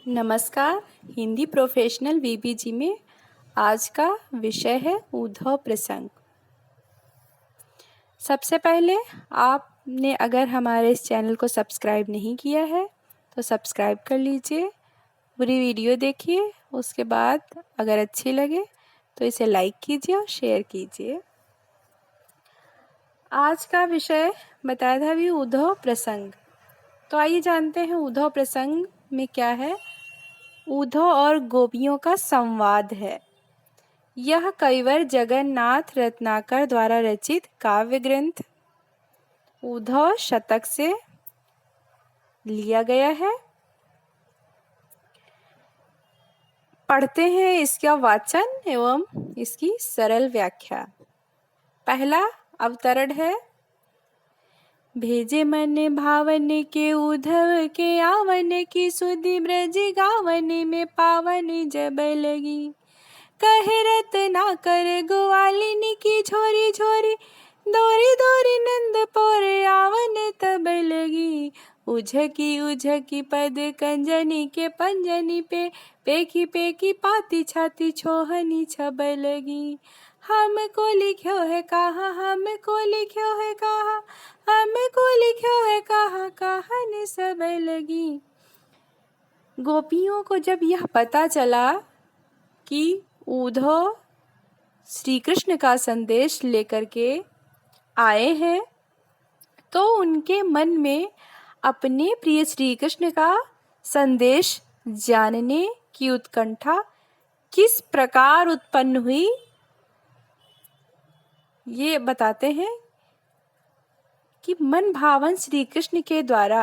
नमस्कार। Hindi professional VBG में आज का विषय है उद्धव प्रसंग। सबसे पहले आपने अगर हमारे इस चैनल को सब्सक्राइब नहीं किया है तो सब्सक्राइब कर लीजिए, पूरी वीडियो देखिए, उसके बाद अगर अच्छी लगे तो इसे लाइक कीजिए और शेयर कीजिए। आज का विषय बताया था भी उद्धव प्रसंग। तो आइए जानते हैं उद्धव प्रसंग में क्या है। उद्धव और गोपियों का संवाद है। यह कविवर जगन्नाथ रत्नाकर द्वारा रचित काव्य ग्रंथ उद्धव शतक से लिया गया है। पढ़ते हैं इसका वाचन एवं इसकी सरल व्याख्या। पहला अवतरण है। भेजे मन भावन के उद्धव के आवन की सुधि ब्रज गावन में पावन जब लगी। कहे रत्ना कर ग्वालिनी की झोरी झोरी दोरी दोरी नंद पोर आवन तब लगी। उझकी पद कंजनी के पंजनी पे पेखी पेखी पाती छाती छोहनी छब लगी। हमको लिख्यो है कहा, हमको लिख्यो है कहा, हमको लिख्यो है कहा, कहन सब लगी। गोपियों को जब यह पता चला कि उद्धव श्री कृष्ण का संदेश लेकर के आए हैं तो उनके मन में अपने प्रिय श्री कृष्ण का संदेश जानने की उत्कंठा किस प्रकार उत्पन्न हुई ये बताते हैं कि मन भावन श्री कृष्ण के द्वारा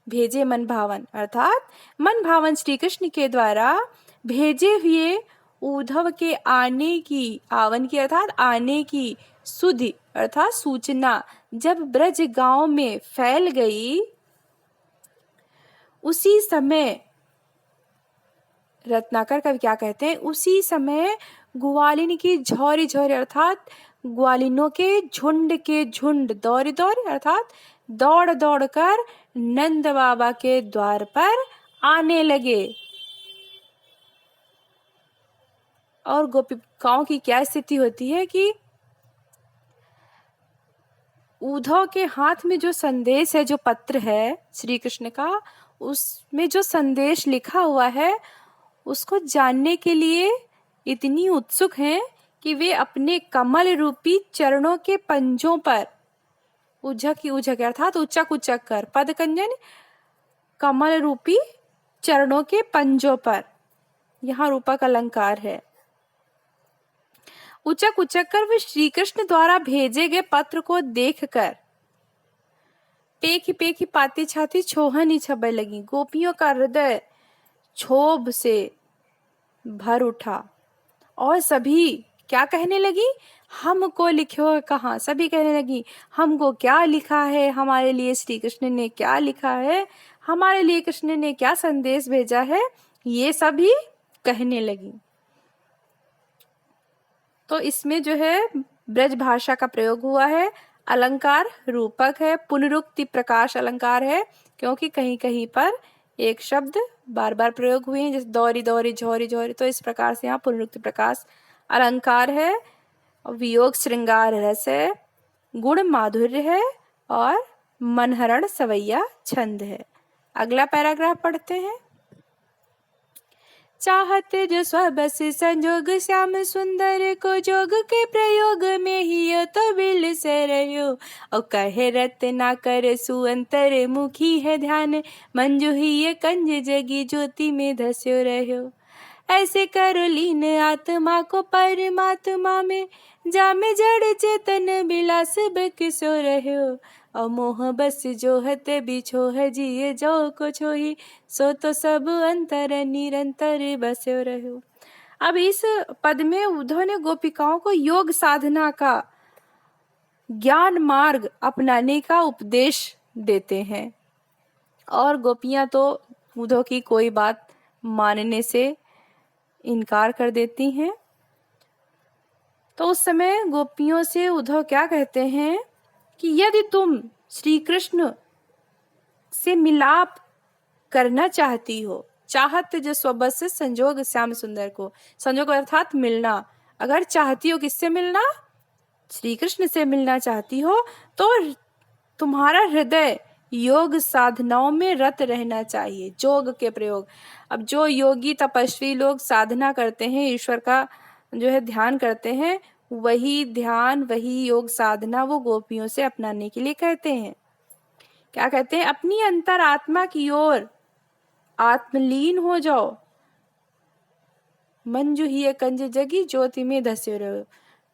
भेजे मन भावन अर्थात मन भावन श्री कृष्ण के द्वारा भेजे हुए उद्धव के आने की आवन की अर्थात आने की सुधि अर्थात सूचना जब ब्रज गांव में फैल गई, उसी समय रत्नाकर कवि क्या कहते हैं, उसी समय ग्वालिनी की झोरी झोरी अर्थात ग्वालिनों के झुंड दौड़ी दौड़ी अर्थात दौड़ दौड़ कर नंद बाबा के द्वार पर आने लगे। और गोपिकाओं की क्या स्थिति होती है कि उद्धव के हाथ में जो संदेश है, जो पत्र है श्री कृष्ण का, उसमें जो संदेश लिखा हुआ है उसको जानने के लिए इतनी उत्सुक हैं कि वे अपने कमल रूपी चरणों के पंजों पर उझक अर्थात उचक उचक कर पद कंजन कमल रूपी चरणों के पंजों पर, यहाँ रूपक अलंकार है, उचक उचक कर वे श्री कृष्ण द्वारा भेजे गए पत्र को देखकर पेखी पेखी पाती छाती छोहनी छबे लगी। गोपियों का हृदय क्षोभ से भर उठा और सभी क्या कहने लगी, हमको लिखो है कहाँ। सभी कहने लगी हमको क्या लिखा है, हमारे लिए श्री कृष्ण ने क्या लिखा है, हमारे लिए कृष्ण ने क्या संदेश भेजा है, ये सभी कहने लगी। तो इसमें जो है ब्रज भाषा का प्रयोग हुआ है। अलंकार रूपक है, पुनरुक्ति प्रकाश अलंकार है, क्योंकि कहीं कहीं पर एक शब्द बार बार प्रयोग हुए हैं, जैसे दौरी दौरी झोरी झोरी, तो इस प्रकार से यहाँ पुनरुक्ति प्रकाश अलंकार है। वियोग श्रृंगार रस है, गुण माधुर्य है और मनहरण सवैया छंद है। अगला पैराग्राफ पढ़ते हैं। चाहत जो स्वबस संजोग श्याम सुंदर को जोग के प्रयोग में ही तो बिल से रहो। और कहे रत्ना कर सुअंतर मुखी है ध्यान, मंजू ही ये कंज जगी ज्योति में धस्यो रहो। ऐसे करो लीन आत्मा को परमात्मा में, जामे जड़ चेतन बिलास बकिसो रहो। अमोह बस जो हत बिछो है जिये जो को छोही, सो तो सब अंतर निरंतर बसो रहो। अब इस पद में उद्धव ने गोपिकाओं को योग साधना का ज्ञान मार्ग अपनाने का उपदेश देते हैं और गोपियां तो उद्धव की कोई बात मानने से इनकार कर देती हैं। तो उस समय गोपियों से उद्धव क्या कहते हैं कि यदि तुम श्री कृष्ण से मिलाप करना चाहती हो चाहत जो स्वबस संजोग श्याम सुंदर को, संजोग अर्थात मिलना। अगर चाहती हो किससे मिलना, श्री कृष्ण से मिलना चाहती हो, तो तुम्हारा हृदय योग साधनाओं में रत रहना चाहिए, जोग के प्रयोग। अब जो योगी तपस्वी लोग साधना करते हैं, ईश्वर का जो है ध्यान करते हैं, वही ध्यान वही योग साधना वो गोपियों से अपनाने के लिए कहते हैं। क्या कहते हैं, अपनी अंतर आत्मा की ओर आत्मलीन हो जाओ। मंजू ही कंज जगी ज्योति में धस्यो रहो,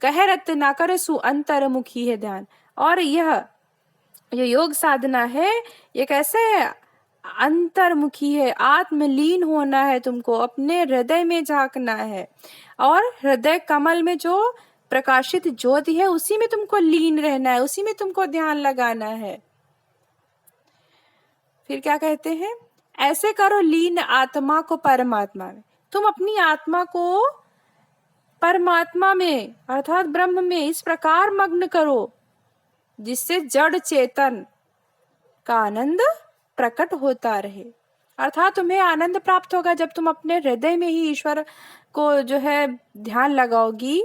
कह रत ना करे सु अंतर्मुखी है ध्यान। और यह जो योग साधना है ये कैसे है, अंतर्मुखी है, आत्मलीन होना है, तुमको अपने हृदय में झांकना है, और हृदय कमल में जो प्रकाशित ज्योति है उसी में तुमको लीन रहना है, उसी में तुमको ध्यान लगाना है। फिर क्या कहते हैं, ऐसे करो लीन आत्मा को परमात्मा में। तुम अपनी आत्मा को परमात्मा में अर्थात ब्रह्म में इस प्रकार मग्न करो जिससे जड़ चेतन का आनंद प्रकट होता रहे। अर्थात तुम्हें आनंद प्राप्त होगा जब तुम अपने हृदय में ही ईश्वर को जो है ध्यान लगाओगी,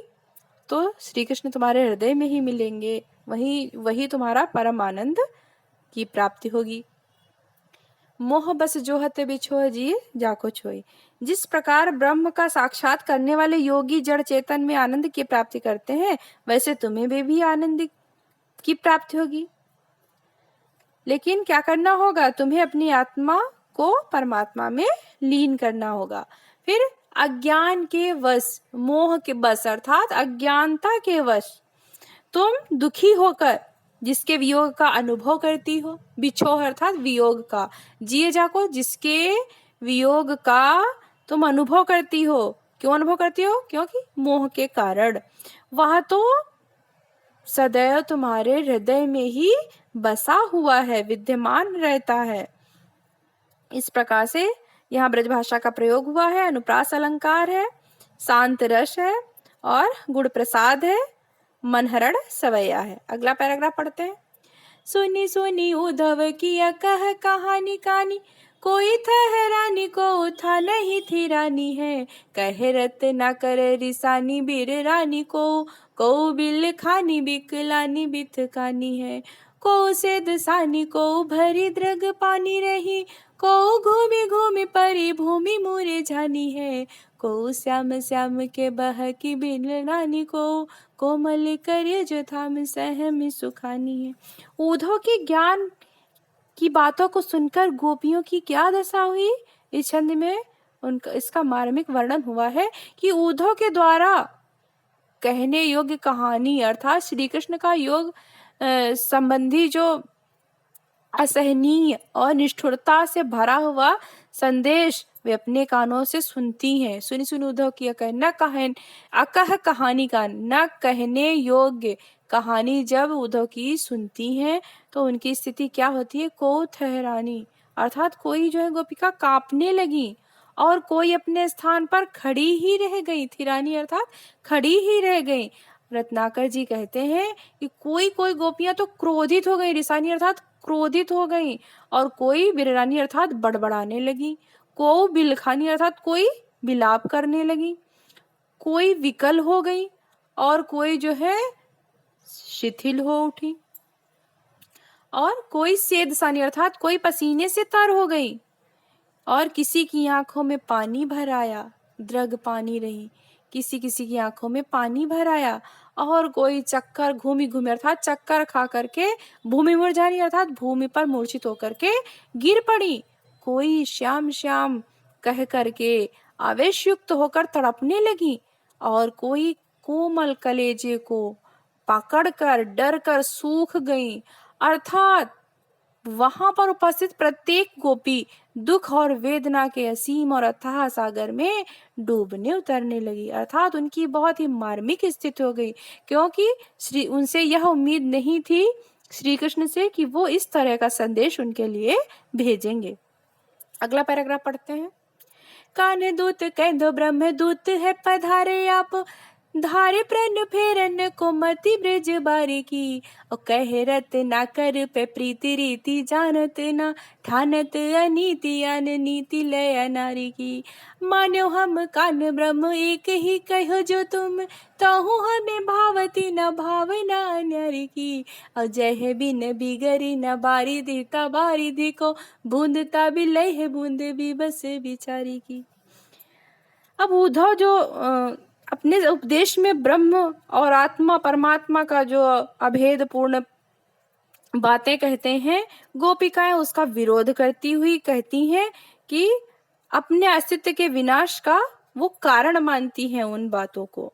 तो श्री कृष्ण तुम्हारे हृदय में ही मिलेंगे, वही तुम्हारा परम आनंद की प्राप्ति होगी। मोह बस जोहते बिछोह जिए जाको छोई। जिस प्रकार ब्रह्म का साक्षात करने वाले योगी जड़ चेतन में आनंद की प्राप्ति करते हैं, वैसे तुम्हें भी आनंद की प्राप्ति होगी। लेकिन क्या करना होगा, तुम्हें अपनी आत्मा को परमात्मा में लीन करना होगा। फिर अज्ञान के वश, मोह के बस अर्थात अज्ञानता के वश तुम दुखी होकर जिसके वियोग का अनुभव करती हो, बिछोह अर्थात वियोग का, जिए जाको जिसके वियोग का तुम अनुभव करती हो। क्यों अनुभव करती हो, क्योंकि मोह के कारण। वह तो सदैव तुम्हारे हृदय में ही बसा हुआ है, विद्यमान रहता है। इस प्रकार से यहाँ ब्रजभाषा का प्रयोग हुआ है, अनुप्रास अलंकार है, शांत रस है और गुण प्रसाद है, मनहरण सवैया है। अगला पैराग्राफ पढ़ते हैं। सुनी सुनी उद्धव किया कह कहानी कानी, कोई ठहरानी को था नहीं थी रानी है, कहे रत ना करे रिसानी बीर रानी को बिल खानी बिकलानी बिथ खानी है, को से दसानी को भरी द्रग पानी रही, को घूमी घूमी परी भूमि मुरे जानी है, को श्याम श्याम के बह की बिल रानी को कोमल करे जो थाम सहम सुखानी है। उद्धव के ज्ञान की बातों को सुनकर गोपियों की क्या दशा हुई। इस छंद में उनका इसका मार्मिक वर्णन हुआ है कि उद्धव के द्वारा कहने योग्य कहानी अर्थात श्री कृष्ण का योग संबंधी जो असहनीय और निष्ठुरता से भरा हुआ संदेश वे अपने कानों से सुनती हैं। सुनी सुनी उद्धव की अकह कहानी का न कहने योग्य कहानी जब उद्धव की सुनती हैं तो उनकी स्थिति क्या होती है, को ठहरानी अर्थात कोई जो है गोपिका कांपने लगी और कोई अपने स्थान पर खड़ी ही रह गई, थिरानी अर्थात खड़ी ही रह गई। रत्नाकर जी कहते हैं कि कोई कोई गोपियां तो क्रोधित हो गई, रिसानी अर्थात क्रोधित हो गई, और कोई बिररानी अर्थात बड़बड़ाने लगी, को बिलखानी अर्थात कोई बिलाप करने लगी, कोई विकल हो गई और कोई जो है शिथिल हो उठी, और कोई सेदसानी अर्थात कोई पसीने से तर हो गई, और किसी की आंखों में पानी भर आया, द्रग पानी रही, किसी किसी की आंखों में पानी भर आया, और कोई चक्कर घूमी घूमी अर्थात चक्कर खा करके भूमि मुरझानी अर्थात भूमि पर मूर्छित होकर के गिर पड़ी, कोई श्याम श्याम कह करके आवेश युक्त होकर तड़पने लगी, और कोई कोमल कलेजे को पकड़कर डर कर सूख गई। अर्थात वहां पर उपस्थित प्रत्येक गोपी दुख और वेदना के असीम और अथाह सागर में डूबने उतरने लगी। अर्थात उनकी बहुत ही मार्मिक स्थिति हो गई, क्योंकि उनसे यह उम्मीद नहीं थी श्री कृष्ण से कि वो इस तरह का संदेश उनके लिए भेजेंगे। अगला पैराग्राफ पढ़ते हैं। कान दूत कह दो ब्रह्म दूत है पधारे आप, धारे प्रन फेरन कोमति ब्रज बारिकी, और कहे रत ना कर पे प्रीति रीति जानत ना, ठानत अनीति अन नीति लय नारी की। मान्यो हम कान ब्रह्म एक ही कहो जो तुम, तहु हमें भावती न भावना न्यारी की। और जय बिन बिगरी न बारिधि ता बारिधि को, बूंदता बिलय है बूंद भी बस बिचारी की। अब उद्धव जो अपने उपदेश में ब्रह्म और आत्मा परमात्मा का जो अभेद पूर्ण बातें कहते हैं, गोपिकाएं उसका विरोध करती हुई कहती हैं कि अपने अस्तित्व के विनाश का वो कारण मानती हैं उन बातों को।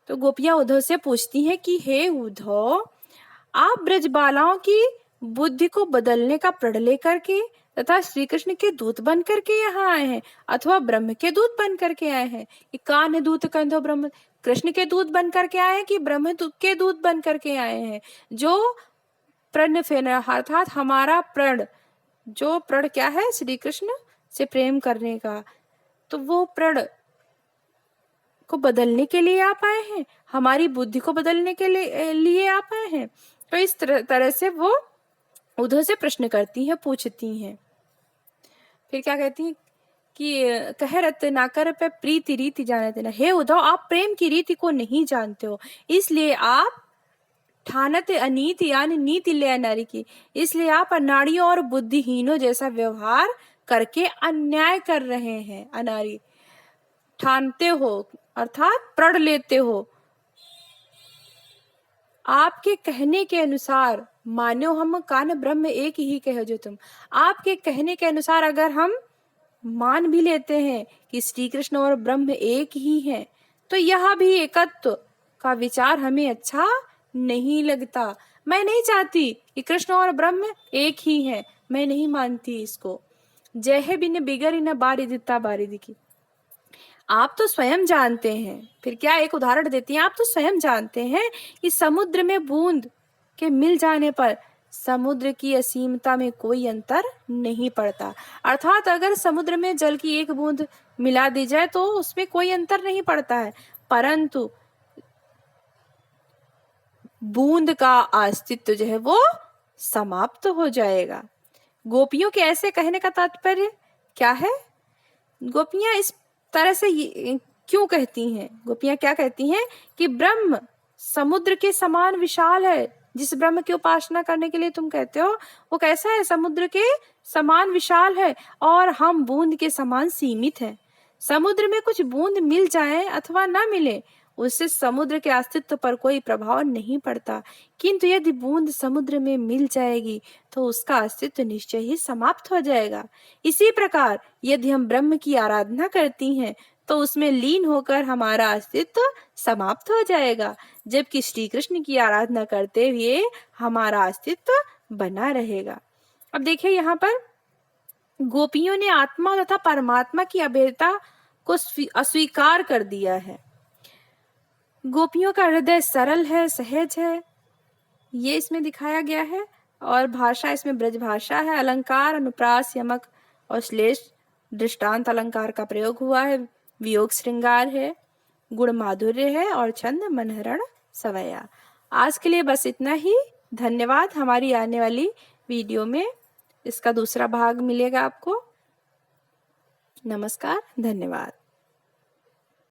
तो गोपियां उद्धव से पूछती हैं कि हे उद्धव, आप ब्रजबालाओं की बुद्धि को बदलने का प्रण लेकर के तथा श्री कृष्ण के दूत बन करके यहाँ आए हैं, अथवा ब्रह्म के दूत बन करके आए हैं। ये कान दूत कंधो ब्रह्म, कृष्ण के दूत बन करके आए हैं कि ब्रह्म के दूत बन करके आए हैं। जो प्रण फेना अर्थात हमारा प्रण, जो प्रण क्या है, श्री कृष्ण से प्रेम करने का, तो वो प्रण को बदलने के लिए आप आए हैं, हमारी बुद्धि को बदलने के लिए आप आए हैं। तो इस तरह से वो उद्धव से प्रश्न करती हैं, पूछती हैं। फिर क्या कहती हैं कि कह रत ना कर पे प्रीति रीति जानते ना, हे उद्धव आप प्रेम की रीति को नहीं जानते हो, इसलिए आप ठानत अनीति यानी नीति ले नारी की, इसलिए आप अनाड़ियों और बुद्धिहीनों जैसा व्यवहार करके अन्याय कर रहे हैं। अनाड़ी ठानते हो अर्थात प्रण लेते हो। आपके कहने के अनुसार, मानो हम कान ब्रह्म एक ही कहो जो तुम, आपके कहने के अनुसार अगर हम मान भी लेते हैं कि श्री कृष्ण और ब्रह्म एक ही हैं, तो यह भी एकत्व का विचार हमें अच्छा नहीं लगता। मैं नहीं चाहती कि कृष्ण और ब्रह्म एक ही हैं, मैं नहीं मानती इसको। जय है बिन बिगड़ी न बारिदिता बारिदि की। आप तो स्वयं जानते हैं, फिर क्या एक उदाहरण देती हैं, आप तो स्वयं जानते हैं कि समुद्र में बूंद के मिल जाने पर समुद्र की असीमता में कोई अंतर नहीं पड़ता। अर्थात अगर समुद्र में जल की एक बूंद मिला दी जाए तो उसमें कोई अंतर नहीं पड़ता है, परंतु बूंद का अस्तित्व जो है वो समाप्त हो जाएगा। गोपियों के ऐसे कहने का तात्पर्य क्या है? गोपियां इस तरह से क्यों कहती हैं? गोपियां क्या कहती हैं कि ब्रह्म समुद्र के समान विशाल है। जिस ब्रह्म की उपासना करने के लिए तुम कहते हो वो कैसा है? समुद्र के समान विशाल है, और हम बूंद के समान सीमित हैं। समुद्र में कुछ बूंद मिल जाए अथवा ना मिले, उससे समुद्र के अस्तित्व पर कोई प्रभाव नहीं पड़ता, किंतु यदि बूंद समुद्र में मिल जाएगी तो उसका अस्तित्व निश्चय ही समाप्त हो जाएगा। इसी प्रकार यदि हम ब्रह्म की आराधना करती हैं तो उसमें लीन होकर हमारा अस्तित्व समाप्त हो जाएगा, जबकि श्री कृष्ण की आराधना करते हुए हमारा अस्तित्व बना रहेगा। अब देखिए यहाँ पर गोपियों ने आत्मा तथा परमात्मा की अभेदता को अस्वीकार कर दिया है। गोपियों का हृदय सरल है, सहज है, ये इसमें दिखाया गया है, और भाषा इसमें ब्रज भाषा है। अलंकार, अनुप्रास, यमक और श्लेष दृष्टांत अलंकार का प्रयोग हुआ है। वियोग श्रृंगार है, गुण माधुर्य है, और छंद मनहरण सवैया। आज के लिए बस इतना ही। धन्यवाद। हमारी आने वाली वीडियो में इसका दूसरा भाग मिलेगा आपको। नमस्कार, धन्यवाद।